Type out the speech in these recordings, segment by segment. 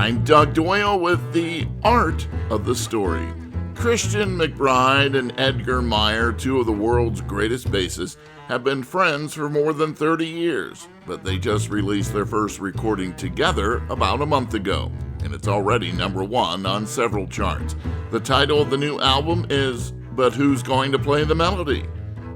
I'm Doug Doyle with the art of the story. Christian McBride and Edgar Meyer, two of the world's greatest bassists, have been friends for more than 30 years, but they just released their first recording together about a month ago, and it's already #1 on several charts. The title of the new album is But Who's Going to Play the Melody?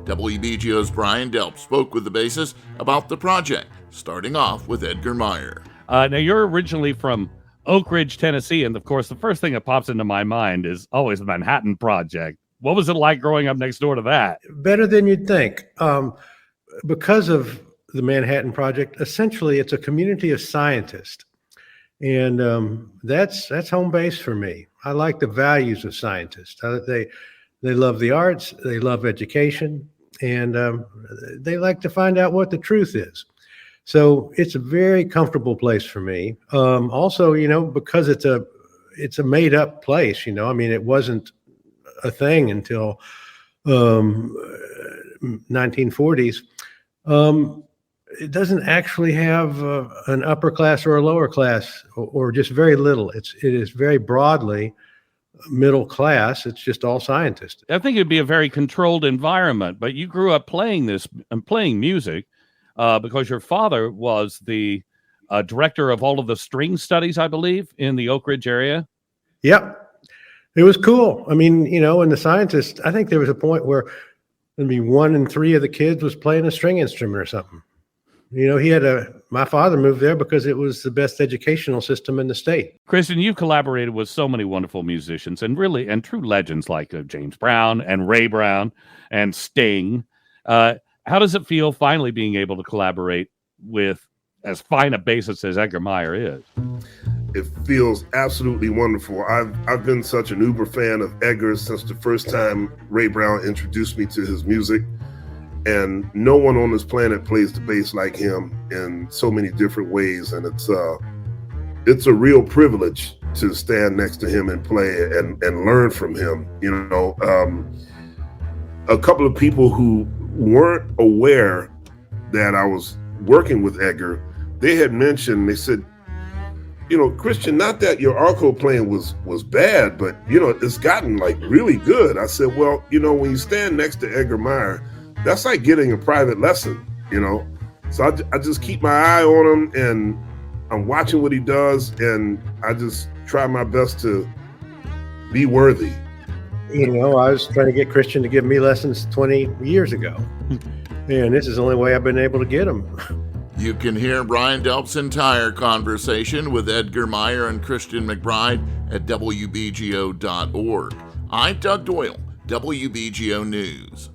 WBGO's Brian Delp spoke with the bassist about the project, starting off with Edgar Meyer. Now, you're originally from Oak Ridge, Tennessee, and of course, the first thing that pops into my mind is always the Manhattan Project. What was it like growing up next door to that? Better than you'd think. Because of the Manhattan Project, essentially, it's a community of scientists, and that's home base for me. I like the values of scientists. They love the arts, they love education, and they like to find out what the truth is. So it's a very comfortable place for me. Also, because it's a made up place, I mean, it wasn't a thing until 1940s. It doesn't actually have an upper class or a lower class, or just very little. It is very broadly middle class. It's just all scientists. I think it'd be a very controlled environment, but you grew up playing music. Because your father was the director of all of the string studies, I believe, in the Oak Ridge area. Yep. It was cool. I mean, and the scientists, I think there was a point where maybe 1 in 3 of the kids was playing a string instrument or something. My father moved there because it was the best educational system in the state. Christian, you've collaborated with so many wonderful musicians and true legends like James Brown and Ray Brown and Sting. How does it feel finally being able to collaborate with as fine a bassist as Edgar Meyer is? It feels absolutely wonderful. I've been such an uber fan of Edgar since the first time Ray Brown introduced me to his music. And no one on this planet plays the bass like him in so many different ways. And it's a real privilege to stand next to him and play and learn from him. A couple of people who weren't aware that I was working with Edgar, they had mentioned, they said, Christian, not that your arco playing was bad, but it's gotten like really good. I said, well, when you stand next to Edgar Meyer, that's like getting a private lesson, So I just keep my eye on him, and I'm watching what he does, and I just try my best to be worthy. I was trying to get Christian to give me lessons 20 years ago, and this is the only way I've been able to get them. You can hear Brian Delp's entire conversation with Edgar Meyer and Christian McBride at WBGO.org. I'm Doug Doyle, WBGO News.